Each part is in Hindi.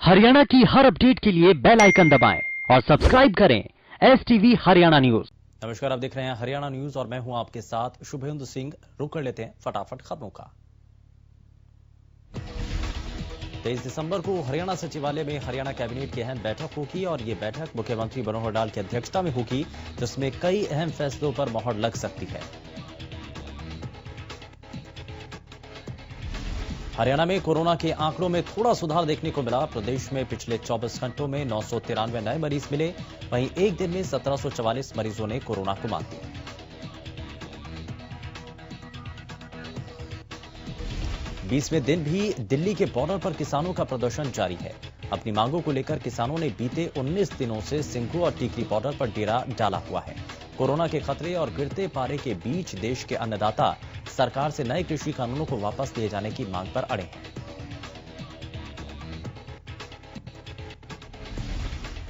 हरियाणा की हर अपडेट के लिए बेल आइकन दबाएं और सब्सक्राइब करें STV हरियाणा न्यूज। नमस्कार, आप देख रहे हैं हरियाणा न्यूज और मैं हूं आपके साथ शुभेंदु सिंह। रुक कर लेते हैं फटाफट खबरों का। 23 दिसंबर को हरियाणा सचिवालय में हरियाणा कैबिनेट की अहम बैठक होगी और ये बैठक मुख्यमंत्री मनोहर लाल की अध्यक्षता में होगी, जिसमें कई अहम फैसलों पर मोहर लग सकती है। हरियाणा में कोरोना के आंकड़ों में थोड़ा सुधार देखने को मिला। प्रदेश में पिछले 24 घंटों में 993 नए मरीज मिले। वहीं एक दिन में 1744 मरीजों ने कोरोना को मात दी। बीसवें दिन भी दिल्ली के बॉर्डर पर किसानों का प्रदर्शन जारी है। अपनी मांगों को लेकर किसानों ने बीते 19 दिनों से सिंघू और टीकरी बॉर्डर पर डेरा डाला हुआ है। कोरोना के खतरे और गिरते पारे के बीच देश के अन्नदाता सरकार से नए कृषि कानूनों को वापस लिए जाने की मांग पर अड़े हैं।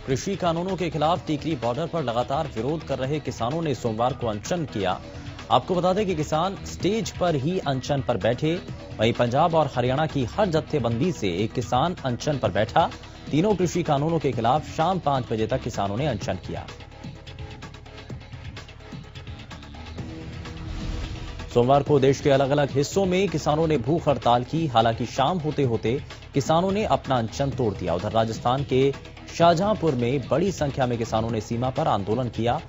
कृषि कानूनों के खिलाफ टीकरी बॉर्डर पर लगातार विरोध कर रहे किसानों ने सोमवार को अनशन किया। आपको बता दें कि किसान स्टेज पर ही अनशन पर बैठे। वहीं पंजाब और हरियाणा की हर जत्थेबंदी से एक किसान अनशन पर बैठा। तीनों कृषि कानूनों के खिलाफ शाम 5 बजे तक किसानों ने अनशन किया। सोमवार को देश के अलग अलग हिस्सों में किसानों ने भूख हड़ताल की। हालांकि शाम होते होते किसानों ने अपना अनशन तोड़ दिया। उधर राजस्थान के शाहजहांपुर में बड़ी संख्या में किसानों ने सीमा पर आंदोलन किया।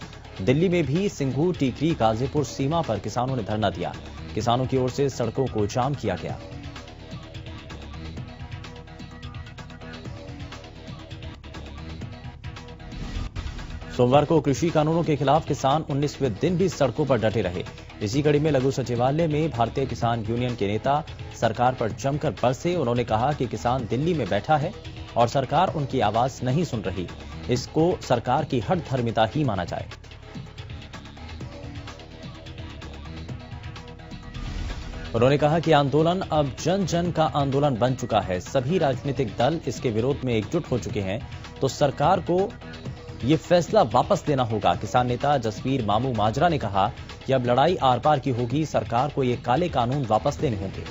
दिल्ली में भी सिंघू, टीकरी, गाजीपुर सीमा पर किसानों ने धरना दिया। किसानों की ओर से सड़कों को जाम किया गया। सोमवार को कृषि कानूनों के खिलाफ किसान 19वें दिन भी सड़कों पर डटे रहे। इसी कड़ी में लघु सचिवालय में भारतीय किसान यूनियन के नेता सरकार पर जमकर बरसे। उन्होंने कहा कि किसान दिल्ली में बैठा है और सरकार उनकी आवाज नहीं सुन रही। इसको सरकार की हठधर्मिता ही माना जाए। उन्होंने कहा कि आंदोलन अब जन जन का आंदोलन बन चुका है। सभी राजनीतिक दल इसके विरोध में एकजुट हो चुके हैं, तो सरकार को ये फैसला वापस लेना होगा। किसान नेता जसवीर मामू माजरा ने कहा कि अब लड़ाई आर पार की होगी। सरकार को ये काले कानून वापस लेने होंगे।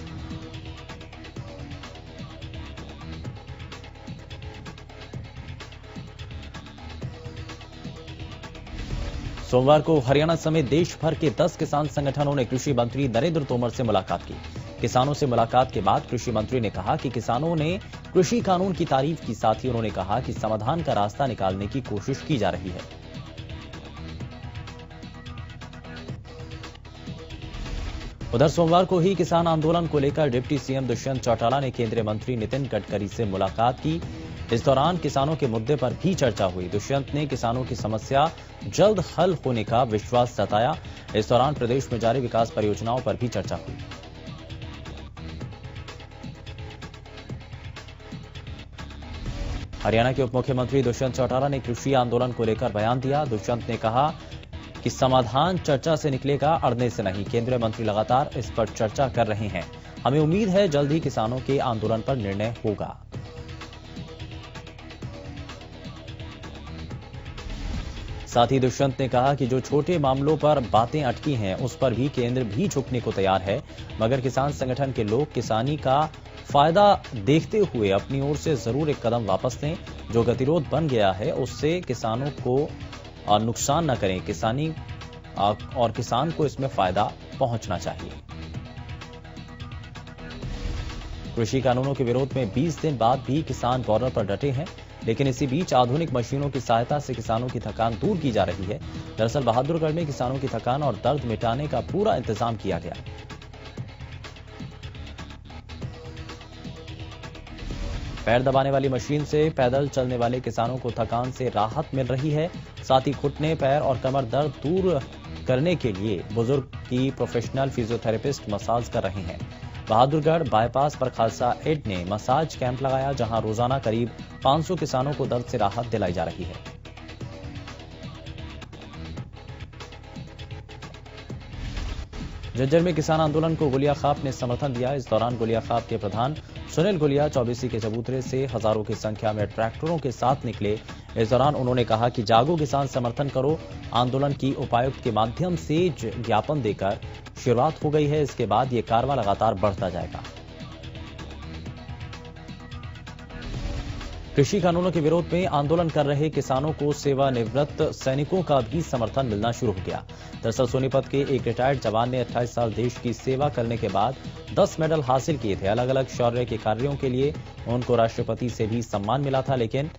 सोमवार को हरियाणा समेत देश भर के 10 किसान संगठनों ने कृषि मंत्री नरेंद्र तोमर से मुलाकात की। किसानों से मुलाकात के बाद कृषि मंत्री ने कहा कि किसानों ने कृषि कानून की तारीफ की। साथ ही उन्होंने कहा कि समाधान का रास्ता निकालने की कोशिश की जा रही है। उधर सोमवार को ही किसान आंदोलन को लेकर डिप्टी सीएम दुष्यंत चौटाला ने केंद्रीय मंत्री नितिन गडकरी से मुलाकात की। इस दौरान किसानों के मुद्दे पर भी चर्चा हुई। दुष्यंत ने किसानों की समस्या जल्द हल होने का विश्वास जताया। इस दौरान प्रदेश में जारी विकास परियोजनाओं पर भी चर्चा हुई। हरियाणा के उप मुख्यमंत्री दुष्यंत चौटाला ने कृषि आंदोलन को लेकर बयान दिया। दुष्यंत ने कहा कि समाधान चर्चा से निकलेगा, अड़ने से नहीं। केंद्रीय मंत्री लगातार इस पर चर्चा कर रहे हैं। हमें उम्मीद है जल्द ही किसानों के आंदोलन पर निर्णय होगा। साथ ही दुष्यंत ने कहा कि जो छोटे मामलों पर बातें अटकी हैं, उस पर भी केंद्र भी झुकने को तैयार है, मगर किसान संगठन के लोग किसानी का फायदा देखते हुए अपनी ओर से जरूर एक कदम वापस लें। जो गतिरोध बन गया है उससे किसानों को नुकसान न करें। किसानी और किसान को इसमें फायदा पहुंचना चाहिए। कृषि कानूनों के विरोध में 20 दिन बाद भी किसान बॉर्डर पर डटे हैं, लेकिन इसी बीच आधुनिक मशीनों की सहायता से किसानों की थकान दूर की जा रही है। दरअसल बहादुरगढ़ में किसानों की थकान और दर्द मिटाने का पूरा इंतजाम किया गया। पैर दबाने वाली मशीन से पैदल चलने वाले किसानों को थकान से राहत मिल रही है। साथ ही घुटने, पैर और कमर दर्द दूर करने के लिए बुजुर्ग की प्रोफेशनल फिजियोथेरेपिस्ट मसाज कर रहे हैं। बहादुरगढ़ बाईपास पर खालसा एड ने मसाज कैंप लगाया, जहां रोजाना करीब 500 किसानों को दर्द से राहत दिलाई जा रही है। झज्जर में किसान आंदोलन को गुलिया खाप ने समर्थन दिया। इस दौरान गुलिया खाप के प्रधान सुनील गुलिया चौबीसी के चबूतरे से हजारों की संख्या में ट्रैक्टरों के साथ निकले। इस दौरान उन्होंने कहा कि जागो किसान, समर्थन करो। आंदोलन की उपायुक्त के माध्यम से ज्ञापन देकर शुरुआत हो गई है। इसके बाद ये कारवां लगातार बढ़ता जाएगा। कृषि कानूनों के विरोध में आंदोलन कर रहे किसानों को सेवानिवृत्त सैनिकों का भी समर्थन मिलना शुरू हो गया। दरअसल सोनीपत के एक रिटायर्ड जवान ने 28 साल देश की सेवा करने के बाद 10 मेडल हासिल किए थे। अलग अलग शौर्य के कार्यों के लिए उनको राष्ट्रपति से भी सम्मान मिला था, लेकिन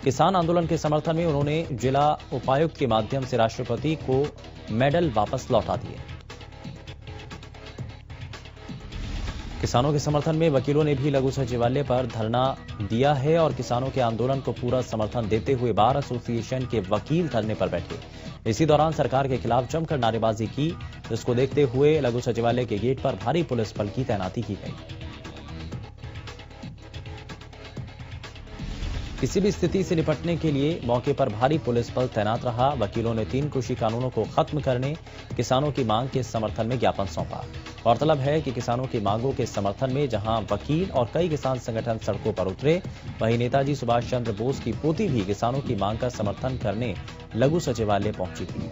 किसान आंदोलन के समर्थन में उन्होंने जिला उपायुक्त के माध्यम से राष्ट्रपति को मेडल वापस लौटा दिए। किसानों के समर्थन में वकीलों ने भी लघु सचिवालय पर धरना दिया है और किसानों के आंदोलन को पूरा समर्थन देते हुए बार एसोसिएशन के वकील धरने पर बैठे। इसी दौरान सरकार के खिलाफ जमकर नारेबाजी की, जिसको देखते हुए लघु सचिवालय के गेट पर भारी पुलिस बल की तैनाती की गई। किसी भी स्थिति से निपटने के लिए मौके पर भारी पुलिस बल तैनात रहा। वकीलों ने 3 कृषि कानूनों को खत्म करने, किसानों की मांग के समर्थन में ज्ञापन सौंपा। गौरतलब है कि किसानों की मांगों के समर्थन में जहां वकील और कई किसान संगठन सड़कों पर उतरे, वहीं नेताजी सुभाष चंद्र बोस की पोती भी किसानों की मांग का समर्थन करने लघु सचिवालय पहुंची थी।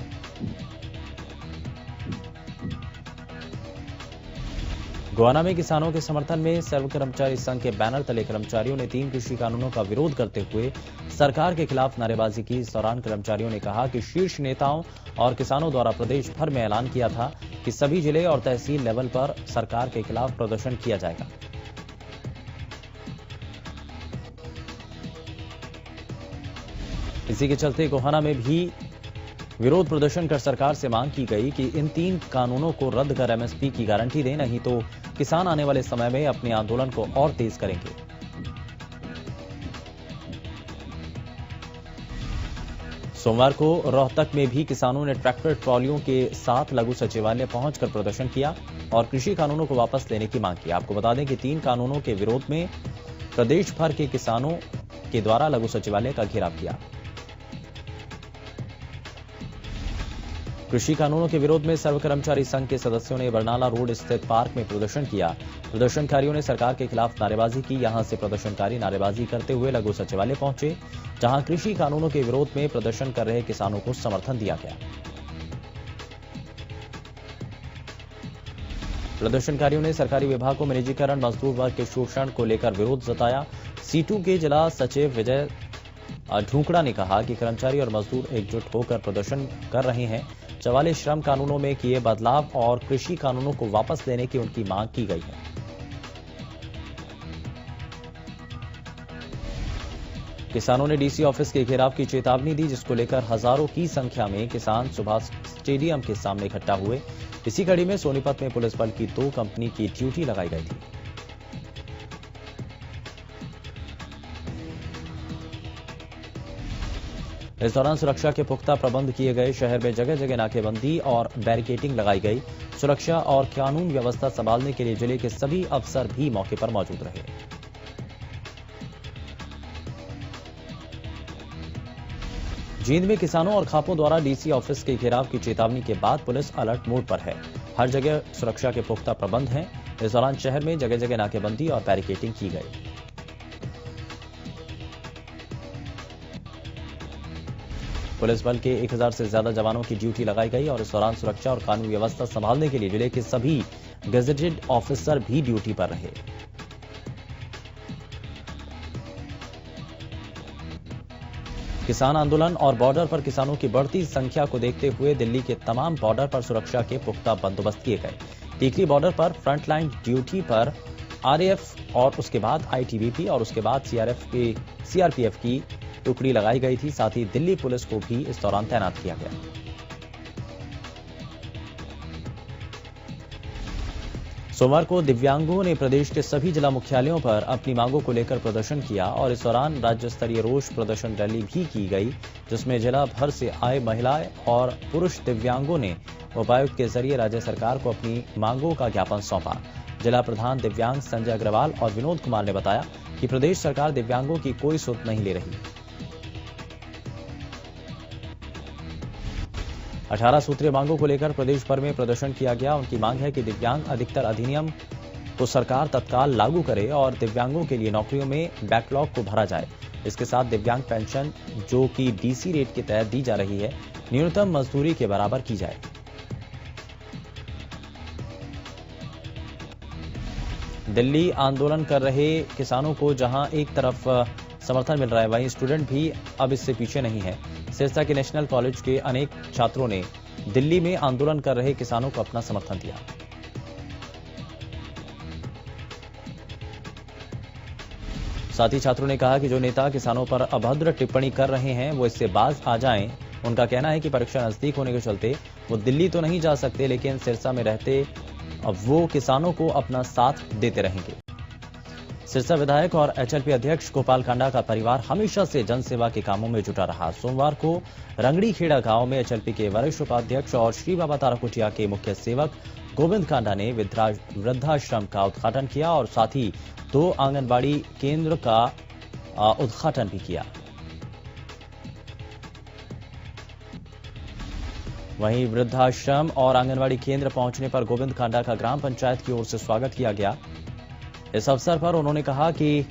गोवाना में किसानों के समर्थन में सर्व कर्मचारी संघ के बैनर तले कर्मचारियों ने 3 कृषि कानूनों का विरोध करते हुए सरकार के खिलाफ नारेबाजी की। इस दौरान कर्मचारियों ने कहा कि शीर्ष नेताओं और किसानों द्वारा प्रदेश भर में ऐलान किया था कि सभी जिले और तहसील लेवल पर सरकार के खिलाफ प्रदर्शन किया जाएगा। इसी के चलते गोहाना में भी विरोध प्रदर्शन कर सरकार से मांग की गई कि इन 3 कानूनों को रद्द कर एमएसपी की गारंटी दें, नहीं तो किसान आने वाले समय में अपने आंदोलन को और तेज करेंगे। सोमवार को रोहतक में भी किसानों ने ट्रैक्टर ट्रॉलियों के साथ लघु सचिवालय पहुंचकर प्रदर्शन किया और कृषि कानूनों को वापस लेने की मांग की। आपको बता दें कि 3 कानूनों के विरोध में प्रदेश भर के किसानों के द्वारा लघु सचिवालय का घेराव किया। कृषि कानूनों के विरोध में सर्व कर्मचारी संघ के सदस्यों ने बरनाला रोड स्थित पार्क में प्रदर्शन किया। प्रदर्शनकारियों ने सरकार के खिलाफ नारेबाजी की। यहां से प्रदर्शनकारी नारेबाजी करते हुए लघु सचिवालय पहुंचे, जहां कृषि कानूनों के विरोध में प्रदर्शन कर रहे किसानों को समर्थन दिया गया। प्रदर्शनकारियों ने सरकारी विभागों में निजीकरण, मजदूर वर्ग के शोषण को लेकर विरोध जताया। सीटू के जिला सचिव विजय ढूंकड़ा ने कहा कि कर्मचारी और मजदूर एकजुट होकर प्रदर्शन कर रहे हैं। 44 श्रम कानूनों में किए बदलाव और कृषि कानूनों को वापस लेने की उनकी मांग की गई है। किसानों ने डीसी ऑफिस के घेराव की चेतावनी दी, जिसको लेकर हजारों की संख्या में किसान सुभाष स्टेडियम के सामने इकट्ठा हुए। इसी कड़ी में सोनीपत में पुलिस बल की 2 कंपनी की ड्यूटी लगाई गई थी। इस दौरान सुरक्षा के पुख्ता प्रबंध किए गए। शहर में जगह जगह नाकेबंदी और बैरिकेडिंग लगाई गई। सुरक्षा और कानून व्यवस्था संभालने के लिए जिले के सभी अफसर भी मौके पर मौजूद रहे। जींद में किसानों और खापों द्वारा डीसी ऑफिस के घेराव की चेतावनी के बाद पुलिस अलर्ट मोड पर है। हर जगह सुरक्षा के पुख्ता प्रबंध हैं। इस दौरान शहर में जगह जगह नाकेबंदी और बैरिकेडिंग की गई। पुलिस बल के 1000 से ज्यादा जवानों की ड्यूटी लगाई गई और इस दौरान सुरक्षा और कानून व्यवस्था संभालने के लिए जिले के सभी गजेटेड ऑफिसर भी ड्यूटी पर रहे। किसान आंदोलन और बॉर्डर पर किसानों की बढ़ती संख्या को देखते हुए दिल्ली के तमाम बॉर्डर पर सुरक्षा के पुख्ता बंदोबस्त किए गए। टीकरी बॉर्डर पर फ्रंटलाइन ड्यूटी पर आरएएफ और उसके बाद आईटीबीपी और उसके बाद सीआरपीएफ की टुकड़ी लगाई गई थी। साथ ही दिल्ली पुलिस को भी इस दौरान तैनात किया गया। सोमवार को दिव्यांगों ने प्रदेश के सभी जिला मुख्यालयों पर अपनी मांगों को लेकर प्रदर्शन किया और इस दौरान राज्य स्तरीय रोष प्रदर्शन रैली भी की गई, जिसमें जिला भर से आए महिलाएं और पुरुष दिव्यांगों ने उपायुक्त के जरिए राज्य सरकार को अपनी मांगों का ज्ञापन सौंपा। जिला प्रधान दिव्यांग संजय अग्रवाल और विनोद कुमार ने बताया कि प्रदेश सरकार दिव्यांगों की कोई सुध नहीं ले रही। 18 सूत्रीय मांगों को लेकर प्रदेश भर में प्रदर्शन किया गया। उनकी मांग है कि दिव्यांग अधिकतर अधिनियम को सरकार तत्काल लागू करे और दिव्यांगों के लिए नौकरियों में बैकलॉग को भरा जाए। इसके साथ दिव्यांग पेंशन, जो कि डीसी रेट के तहत दी जा रही है, न्यूनतम मजदूरी के बराबर की जाए। दिल्ली आंदोलन कर रहे किसानों को जहां एक तरफ समर्थन मिल रहा है, वहीं स्टूडेंट भी अब इससे पीछे नहीं है। सिरसा के नेशनल कॉलेज के अनेक छात्रों ने दिल्ली में आंदोलन कर रहे किसानों को अपना समर्थन दिया। साथ ही छात्रों ने कहा कि जो नेता किसानों पर अभद्र टिप्पणी कर रहे हैं वो इससे बाज आ जाएं। उनका कहना है कि परीक्षा नजदीक होने के चलते वो दिल्ली तो नहीं जा सकते, लेकिन सिरसा में रहते अब वो किसानों को अपना साथ देते रहेंगे। सिरसा विधायक और एचएलपी अध्यक्ष गोपाल कांडा का परिवार हमेशा से जनसेवा के कामों में जुटा रहा। सोमवार को रंगड़ीखेड़ा गांव में एचएलपी के वरिष्ठ उपाध्यक्ष और श्री बाबा ताराकुटिया के मुख्य सेवक गोविंद कांडा ने वृद्धाश्रम का उद्घाटन किया और साथ ही 2 आंगनबाड़ी केंद्र का उद्घाटन भी किया। वहीं वृद्धाश्रम और आंगनबाड़ी केंद्र पहुंचने पर गोविंद कांडा का ग्राम पंचायत की ओर से स्वागत किया गया। इस अवसर पर उन्होंने कहा कि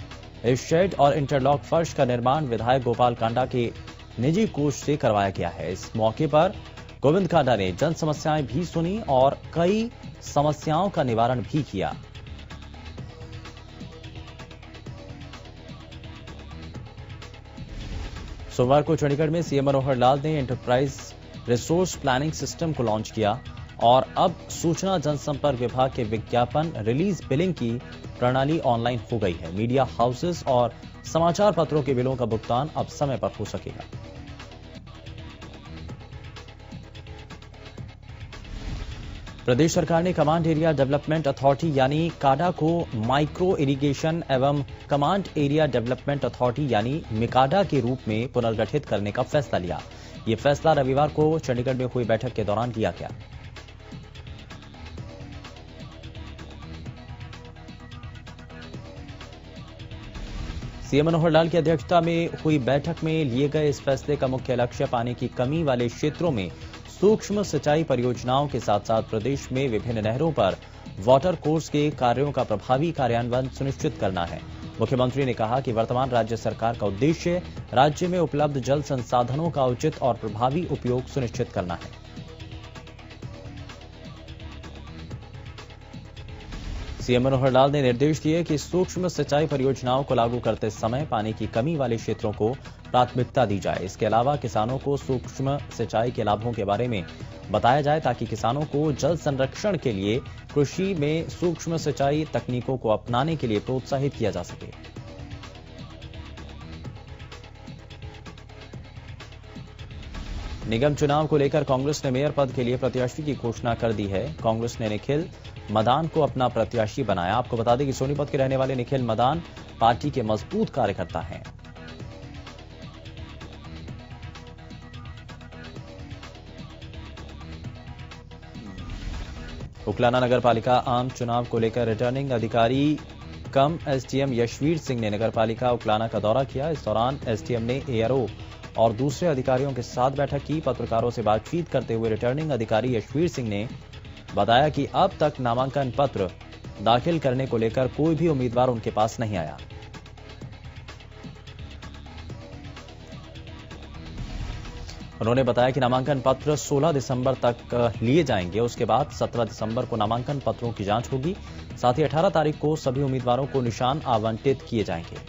इस शेड और इंटरलॉक फर्श का निर्माण विधायक गोपाल कांडा के निजी कोष से करवाया गया है। इस मौके पर गोविंद कांडा ने जन समस्याएं भी सुनी और कई समस्याओं का निवारण भी किया। सोमवार को चंडीगढ़ में सीएम मनोहर लाल ने एंटरप्राइज रिसोर्स प्लानिंग सिस्टम को लॉन्च किया और अब सूचना जनसंपर्क विभाग के विज्ञापन रिलीज बिलिंग की प्रणाली ऑनलाइन हो गई है। मीडिया हाउसेस और समाचार पत्रों के बिलों का भुगतान अब समय पर हो सकेगा। प्रदेश सरकार ने कमांड एरिया डेवलपमेंट अथॉरिटी यानी काडा को माइक्रो इरिगेशन एवं कमांड एरिया डेवलपमेंट अथॉरिटी यानी मिकाडा के रूप में पुनर्गठित करने का फैसला लिया। यह फैसला रविवार को चंडीगढ़ में हुई बैठक के दौरान लिया गया। सीएम मनोहर लाल की अध्यक्षता में हुई बैठक में लिए गए इस फैसले का मुख्य लक्ष्य पानी की कमी वाले क्षेत्रों में सूक्ष्म सिंचाई परियोजनाओं के साथ साथ प्रदेश में विभिन्न नहरों पर वाटर कोर्स के कार्यों का प्रभावी कार्यान्वयन सुनिश्चित करना है। मुख्यमंत्री ने कहा कि वर्तमान राज्य सरकार का उद्देश्य राज्य में उपलब्ध जल संसाधनों का उचित और प्रभावी उपयोग सुनिश्चित करना है। सीएम मनोहर लाल ने निर्देश दिए कि सूक्ष्म सिंचाई परियोजनाओं को लागू करते समय पानी की कमी वाले क्षेत्रों को प्राथमिकता दी जाए। इसके अलावा किसानों को सूक्ष्म सिंचाई के लाभों के बारे में बताया जाए ताकि किसानों को जल संरक्षण के लिए कृषि में सूक्ष्म सिंचाई तकनीकों को अपनाने के लिए प्रोत्साहित किया जा सके। निगम चुनाव को लेकर कांग्रेस ने मेयर पद के लिए प्रत्याशी की घोषणा कर दी है। कांग्रेस ने निखिल मदान को अपना प्रत्याशी बनाया। आपको बता दें कि सोनीपत के रहने वाले निखिल मदान पार्टी के मजबूत कार्यकर्ता हैं। उकलाना नगर पालिका आम चुनाव को लेकर रिटर्निंग अधिकारी कम एसडीएम यशवीर सिंह ने नगर पालिका उकलाना का दौरा किया। इस दौरान एसडीएम ने एआरओ और दूसरे अधिकारियों के साथ बैठक की। पत्रकारों से बातचीत करते हुए रिटर्निंग अधिकारी यशवीर सिंह ने बताया कि अब तक नामांकन पत्र दाखिल करने को लेकर कोई भी उम्मीदवार उनके पास नहीं आया। उन्होंने बताया कि नामांकन पत्र 16 दिसंबर तक लिए जाएंगे। उसके बाद 17 दिसंबर को नामांकन पत्रों की जांच होगी। साथ ही 18 तारीख को सभी उम्मीदवारों को निशान आवंटित किए जाएंगे।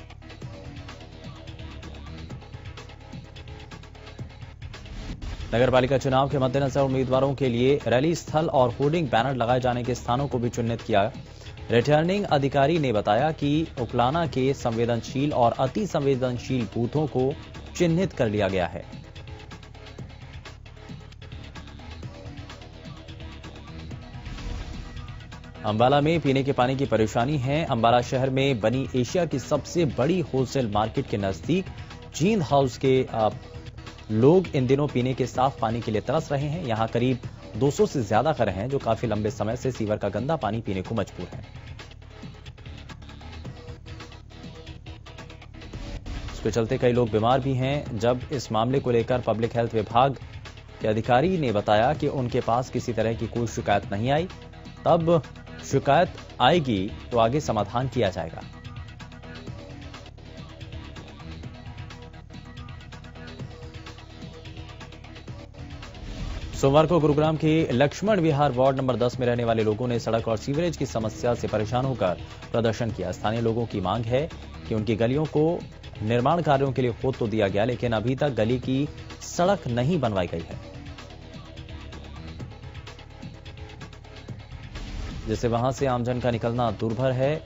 नगरपालिका चुनाव के मद्देनजर उम्मीदवारों के लिए रैली स्थल और होर्डिंग बैनर लगाए जाने के स्थानों को भी चिन्हित किया। रिटर्निंग अधिकारी ने बताया कि उकलाना के संवेदनशील और अति संवेदनशील बूथों को चिन्हित कर लिया गया है। अंबाला में पीने के पानी की परेशानी है। अंबाला शहर में बनी एशिया की सबसे बड़ी होलसेल मार्केट के नजदीक जींद हाउस के लोग इन दिनों पीने के साफ पानी के लिए तरस रहे हैं। यहां करीब 200 से ज्यादा घर हैं जो काफी लंबे समय से सीवर का गंदा पानी पीने को मजबूर हैं। इसके चलते कई लोग बीमार भी हैं। जब इस मामले को लेकर पब्लिक हेल्थ विभाग के अधिकारी ने बताया कि उनके पास किसी तरह की कोई शिकायत नहीं आई, तब शिकायत आएगी तो आगे समाधान किया जाएगा। सोमवार को गुरुग्राम के लक्ष्मण विहार वार्ड नंबर 10 में रहने वाले लोगों ने सड़क और सीवरेज की समस्या से परेशान होकर प्रदर्शन किया। स्थानीय लोगों की मांग है कि उनकी गलियों को निर्माण कार्यों के लिए खोद तो दिया गया, लेकिन अभी तक गली की सड़क नहीं बनवाई गई है, जिससे वहां से आमजन का निकलना दुर्भर है।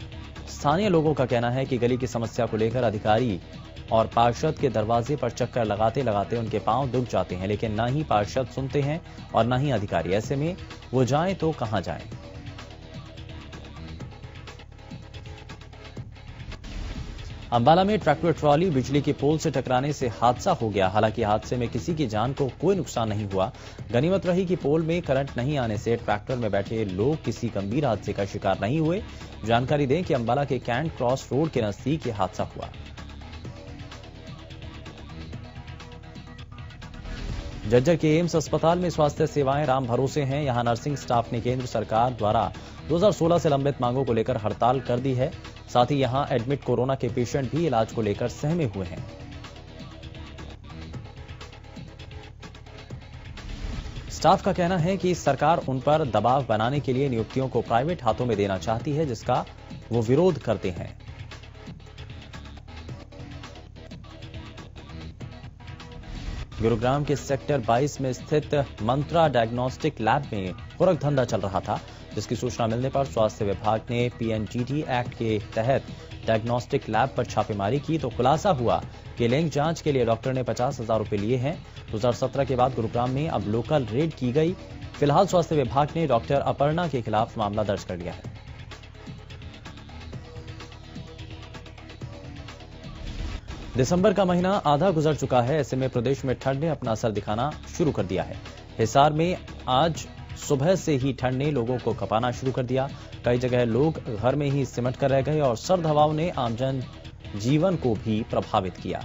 स्थानीय लोगों का कहना है कि गली की समस्या को लेकर अधिकारी और पार्षद के दरवाजे पर चक्कर लगाते लगाते उनके पांव दुख जाते हैं, लेकिन ना ही पार्षद सुनते हैं और ना ही अधिकारी। ऐसे में वो जाएं तो कहां जाएं? अंबाला में ट्रैक्टर ट्रॉली बिजली के पोल से टकराने से हादसा हो गया। हालांकि हादसे में किसी की जान को कोई नुकसान नहीं हुआ। गनीमत रही कि पोल में करंट नहीं आने से ट्रैक्टर में बैठे लोग किसी गंभीर हादसे का शिकार नहीं हुए। जानकारी दें कि अंबाला के कैंट क्रॉस रोड के नजदीक यह हादसा हुआ। झज्जर के एम्स अस्पताल में स्वास्थ्य सेवाएं राम भरोसे हैं। यहां नर्सिंग स्टाफ ने केंद्र सरकार द्वारा 2016 से लंबित मांगों को लेकर हड़ताल कर दी है। साथ ही यहां एडमिट कोरोना के पेशेंट भी इलाज को लेकर सहमे हुए हैं। स्टाफ का कहना है कि सरकार उन पर दबाव बनाने के लिए नियुक्तियों को प्राइवेट हाथों में देना चाहती है, जिसका वो विरोध करते हैं। गुरुग्राम के सेक्टर 22 में स्थित मंत्रा डायग्नोस्टिक लैब में गोरख धंधा चल रहा था, जिसकी सूचना मिलने पर स्वास्थ्य विभाग ने पीएनजीटी एक्ट के तहत डायग्नोस्टिक लैब पर छापेमारी की तो खुलासा हुआ कि लिंग जांच के लिए डॉक्टर ने 50,000 रुपए लिए हैं। 2017 के बाद गुरुग्राम में अब लोकल रेड की गई। फिलहाल स्वास्थ्य विभाग ने डॉक्टर अपर्णा के खिलाफ मामला दर्ज कर लिया है। दिसंबर का महीना आधा गुजर चुका है। ऐसे में प्रदेश में ठंड ने अपना असर दिखाना शुरू कर दिया है। हिसार में आज सुबह से ही ठंड ने लोगों को खपाना शुरू कर दिया। कई जगह लोग घर में ही सिमट कर रह गए और सर्द हवाओं ने आमजन जीवन को भी प्रभावित किया।